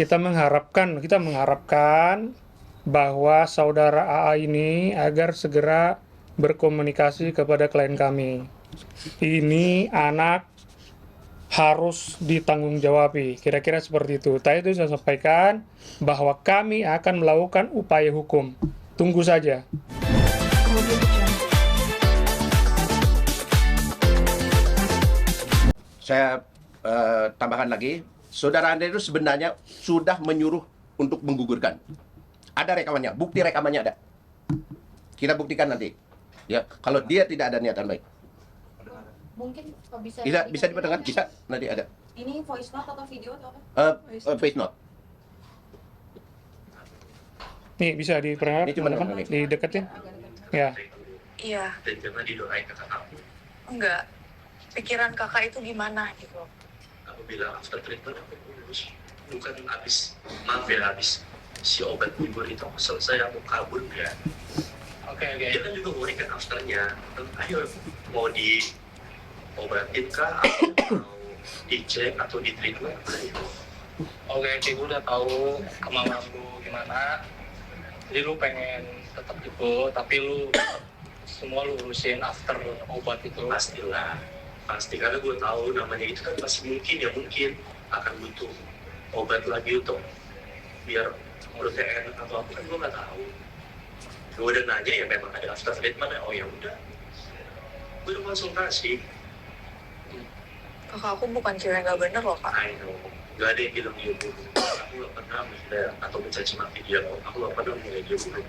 kita mengharapkan bahwa saudara AA ini agar segera berkomunikasi kepada klien kami. Ini anak harus ditanggungjawab, kira-kira seperti itu. Tadi itu saya sampaikan bahwa kami akan melakukan upaya hukum. Tunggu saja. Saya tambahkan lagi, saudara Anda itu sebenarnya sudah menyuruh untuk menggugurkan. Ada rekamannya, bukti rekamannya ada. Kita buktikan nanti. Ya, kalau dia tidak ada niatan baik. Mungkin bisa Bisa diperdengar, bisa nanti ada. Ini voice note atau video atau apa? Voice note. Nih, bisa diperdengar, Ini cuma teman-teman, ini. dideketin. Agak dekat. Ya. Iya. Dan jangan didoain kakak kamu. Enggak. Pikiran kakak itu gimana gitu. Aku bilang after treatment aku lulus. Bukan habis, maaf ya, habis si obat gugur itu selesai aku kabur ya. Oke. Dia kan juga memberikan afternya. Ayo mau diobatin kah atau mau dicek atau di treatment? Ayo. Oke, gue udah tahu kemauan lu gimana. Jadi lu pengen tetap ikut, tapi lu semua lu urusin after obat itu. Pastilah, pasti karena gue tahu namanya itu kan masih mungkin akan butuh obat lagi untuk biar mulutnya enak atau apa kan gue nggak tahu. Gue udah nanya ya memang ada after treatment, oh ya udah, gue udah konsultasi. Kakak aku bukan cewek nggak bener loh kak. I know, gak ada yang bilang dia buruk. Aku gak pernah menghina atau mencaci maki dia. Aku gak pernah menilai dia buruk.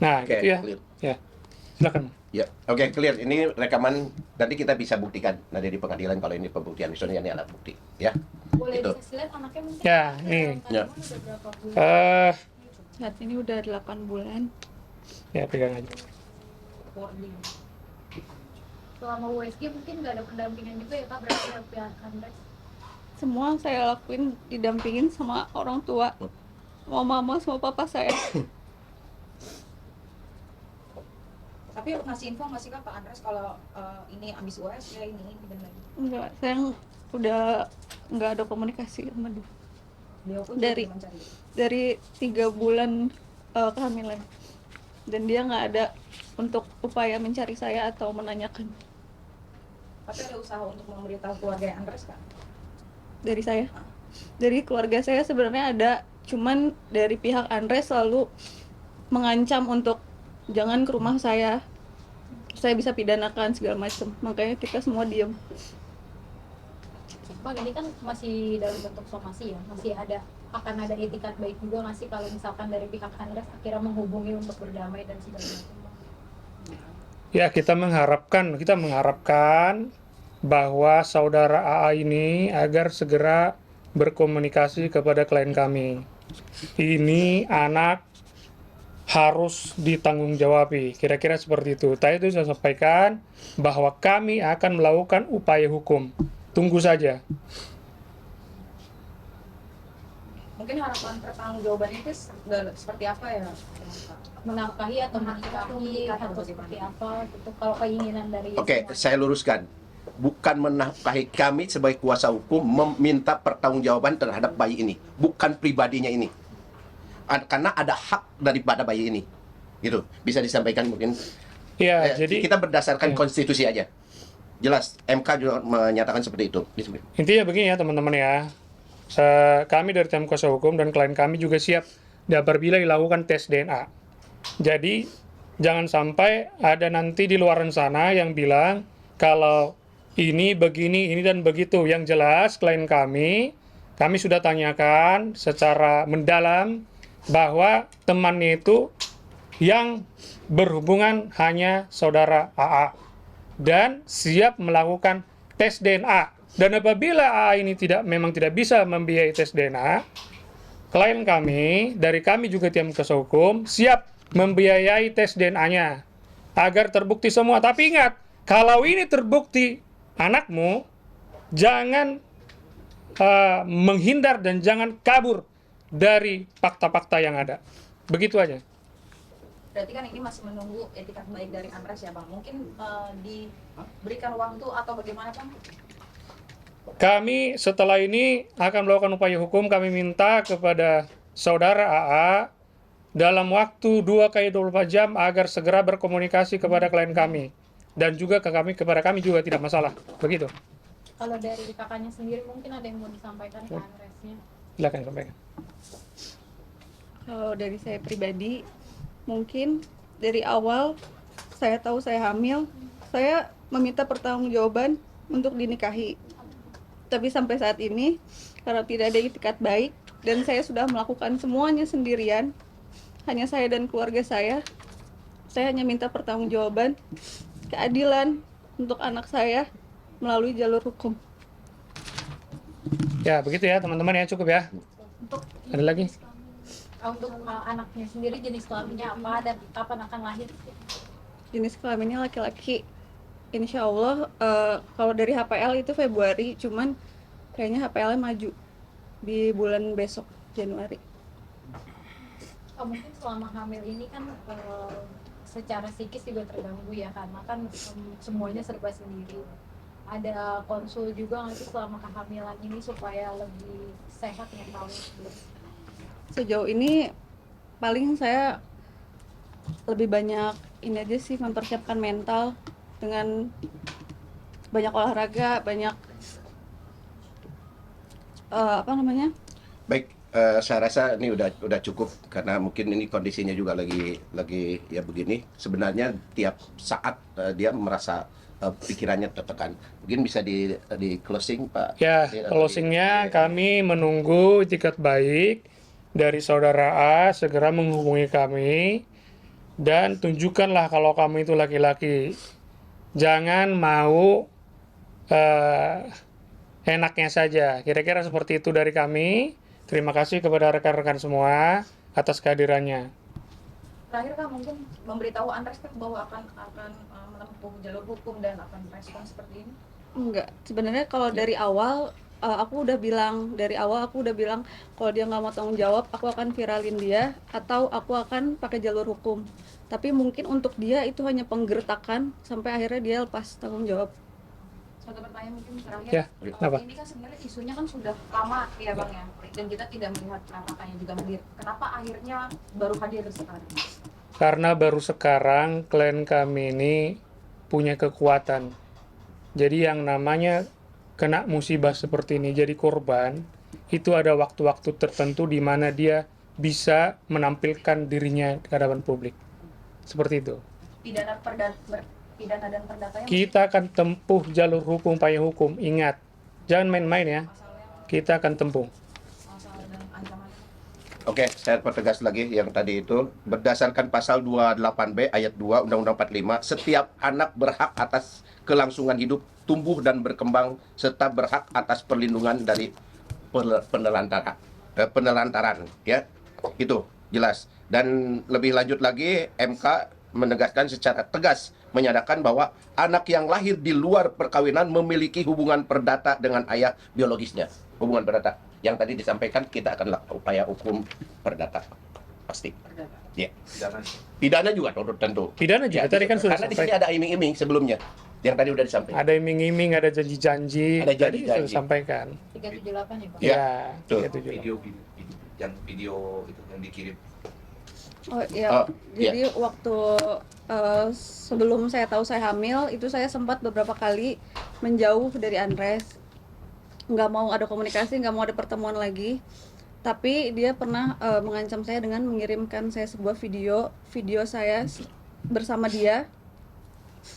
Nah, Oke, gitu ya. clear. Ya. Silakan. Ya, oke, clear. Ini rekaman nanti kita bisa buktikan nanti di pengadilan kalau ini pembuktian. Misalnya ini alat bukti, ya. Boleh Itu. dikasih lihat anaknya mungkin? Ya, nih. Ya. Udah berapa bulan? Saat ini udah 8 bulan. Ya, pegang aja. Boarding. Selama USG mungkin nggak ada pendampingan juga ya kak, berarti dari pihak Andres? Semua saya lakuin didampingin sama orang tua, sama mama, sama papa saya. Tapi ngasih info nggak sih kak Andres kalau ini abis USG ini dan lagi? Enggak, saya udah nggak ada komunikasi sama dia. Beliau pun Dari- juga mencari. Dari 3 bulan kehamilan. Dan dia nggak ada untuk upaya mencari saya atau menanyakan Tapi ada usaha untuk memberitahu keluarga Andres kak? dari saya. Dari keluarga saya sebenarnya ada, cuman dari pihak Andres selalu mengancam untuk jangan ke rumah saya bisa pidanakan segala macam. Makanya kita semua diem. Bang, ini kan masih dalam bentuk somasi ya, masih akan ada etikat baik juga nggak sih kalau misalkan dari pihak Andres akhirnya menghubungi untuk berdamai dan segala macam? Ya, kita mengharapkan bahwa saudara AA ini agar segera berkomunikasi kepada klien kami. Ini anak harus ditanggungjawab, kira-kira seperti itu. Tadi itu saya sampaikan bahwa kami akan melakukan upaya hukum. Tunggu saja. Mungkin harapan pertanggungjawaban itu seperti apa ya? Menafkahi atau menikahi atau seperti apa gitu, kalau keinginan dari Oke, saya luruskan. Bukan menafkahi, kami sebagai kuasa hukum meminta pertanggungjawaban terhadap bayi ini, bukan pribadinya ini. Karena ada hak daripada bayi ini. Gitu. Bisa disampaikan mungkin. Ya, jadi kita berdasarkan ya. konstitusi aja. Jelas, MK juga menyatakan seperti itu. intinya begini ya teman-teman ya. Kami dari tim kuasa hukum dan klien kami juga siap apabila dilakukan tes DNA. Jadi jangan sampai ada nanti di luar sana yang bilang kalau ini begini, ini dan begitu. Yang jelas klien kami sudah tanyakan secara mendalam bahwa temannya itu yang berhubungan hanya saudara AA dan siap melakukan tes DNA. Dan apabila AA ini memang tidak bisa membiayai tes DNA, klien kami, dari kami juga tim kuasa hukum, siap membiayai tes DNA-nya agar terbukti semua. Tapi ingat, kalau ini terbukti anakmu, jangan menghindar dan jangan kabur dari fakta-fakta yang ada. Begitu aja. Berarti kan ini masih menunggu etikat baik dari Andres ya bang. Mungkin diberikan waktu atau bagaimana bang? Kami setelah ini akan melakukan upaya hukum. Kami minta kepada saudara AA dalam waktu 2x24 jam agar segera berkomunikasi kepada klien kami. Dan juga kepada kami juga tidak masalah. Begitu. Kalau dari kakaknya sendiri mungkin ada yang mau disampaikan ke Andresnya? Silakan sampaikan. Kalau dari saya pribadi, mungkin dari awal saya tahu saya hamil, saya meminta pertanggungjawaban untuk dinikahi. Tapi sampai saat ini, karena tidak ada itikat baik dan saya sudah melakukan semuanya sendirian, hanya saya dan keluarga saya hanya minta pertanggungjawaban, keadilan untuk anak saya melalui jalur hukum. Ya, begitu ya teman-teman ya, cukup ya. Untuk Ada lagi? untuk anaknya sendiri jenis kelaminnya apa dan kapan akan lahir? Jenis kelaminnya laki-laki. Insya Allah, kalau dari HPL itu Februari, cuman kayaknya HPL-nya maju di bulan besok, Januari. Mungkin selama hamil ini kan secara psikis juga terganggu ya, karena kan semuanya serba sendiri. Ada konsul juga nggak sih selama kehamilan ini supaya lebih sehat mentalnya? Sejauh ini paling saya lebih banyak ini aja sih, mempersiapkan mental dengan banyak olahraga, banyak Baik, saya rasa ini udah cukup karena mungkin ini kondisinya juga lagi ya begini. Sebenarnya tiap saat dia merasa pikirannya tertekan. Mungkin bisa di closing, Pak. Ya, closingnya kami menunggu itikat baik dari saudara A segera menghubungi kami dan tunjukkanlah kalau kamu itu laki-laki. Jangan mau enaknya saja. Kira-kira seperti itu dari kami. Terima kasih kepada rekan-rekan semua atas kehadirannya. Terakhir Kak, mungkin memberitahu Andres bahwa akan menempuh jalur hukum dan akan respon seperti ini? enggak. Sebenarnya kalau dari awal aku udah bilang kalau dia nggak mau tanggung jawab, aku akan viralin dia atau aku akan pakai jalur hukum. Tapi mungkin untuk dia itu hanya penggertakan sampai akhirnya dia lepas tanggung jawab. Satu pertanyaan mungkin terakhir. Ya, kenapa? Ini kan sebenarnya isunya kan sudah lama ya Bang ya, dan kita tidak melihat kakaknya juga hadir. Kenapa akhirnya baru hadir sekarang? Karena baru sekarang klien kami ini punya kekuatan. Jadi yang namanya kena musibah seperti ini, jadi korban, itu ada waktu-waktu tertentu di mana dia bisa menampilkan dirinya di hadapan publik. Seperti itu. Pidana dan perdatanya Kita akan tempuh jalur hukum, upaya hukum. Ingat, jangan main-main ya. Kita akan tempuh. masalah dan ancaman. Oke, saya pertegas lagi yang tadi itu. Berdasarkan pasal 28B ayat 2 Undang-Undang 45, setiap anak berhak atas kelangsungan hidup, tumbuh dan berkembang, serta berhak atas perlindungan dari penelantaran. Ya, itu jelas. Dan lebih lanjut lagi, MK menegaskan secara tegas menyatakan bahwa anak yang lahir di luar perkawinan memiliki hubungan perdata dengan ayah biologisnya. Hubungan perdata. Yang tadi disampaikan, kita akan lakukan upaya hukum perdata. Pasti. Ya. Pidana juga tentu. Pidana juga, Ya, tadi kan sudah karena di sini sampaikan. ada iming-iming sebelumnya. Yang tadi udah disampaikan. Ada iming-iming, ada janji-janji. Ada Tadi janji-janji. sudah sampaikan. 378 ya Pak? Ya, Ya, betul. 378. Video itu yang dikirim. Oh iya, Oh, jadi waktu sebelum saya tahu saya hamil, itu saya sempat beberapa kali menjauh dari Andres. Nggak mau ada komunikasi, nggak mau ada pertemuan lagi. Tapi dia pernah mengancam saya dengan mengirimkan saya sebuah video saya bersama dia.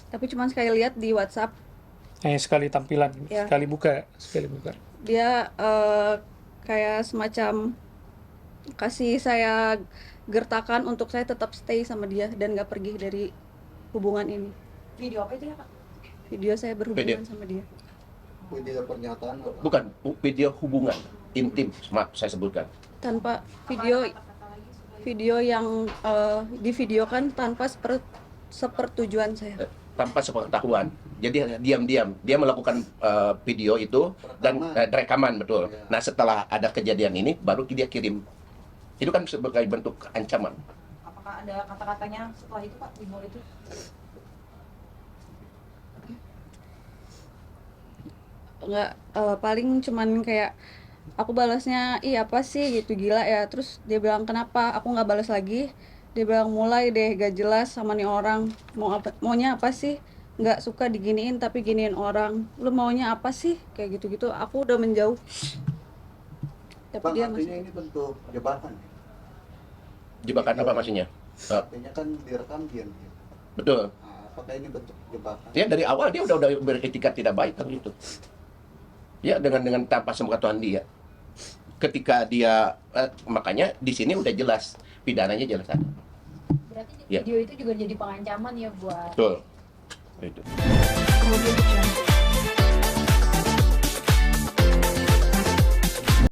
Tapi cuma sekali lihat di WhatsApp. Hanya sekali tampilan, Ya. sekali buka. Dia kayak semacam kasih saya gertakan untuk saya tetap stay sama dia dan nggak pergi dari hubungan ini. Video apa itu ya Pak? Video saya berhubungan Video. sama dia. Video pernyataan apa? Bukan video hubungan intim, maaf saya sebutkan. Tanpa video yang divideokan tanpa sepertujuan saya. Tanpa sepengetahuan. Jadi diam-diam dia melakukan video itu dan rekaman betul. Nah, setelah ada kejadian ini baru dia kirim. Itu kan sebagai bentuk ancaman. Apakah ada kata-katanya setelah itu Pak, video itu? nggak paling cuman kayak aku balasnya ih apa sih gitu, gila ya. Terus dia bilang kenapa, aku nggak balas lagi. Dia bilang mulai deh gak jelas sama nih orang, maunya apa sih, nggak suka diginiin tapi giniin orang, lu maunya apa sih, kayak gitu-gitu. Aku udah menjauh tapi Bang, dia artinya masih ini bentuk jebakan ya? Jebakan apa maksudnya? Artinya kan direkam diam. Betul. Nah, apakah ini bentuk jebakan? Ya dari awal dia udah beretikat tidak baik kan gitu. Ya dengan tanpa sepengetahuan dia. Ketika dia makanya di sini udah jelas pidananya jelas ada. Berarti Ya. video itu juga jadi pengancaman ya buat Betul. Itu. kemudian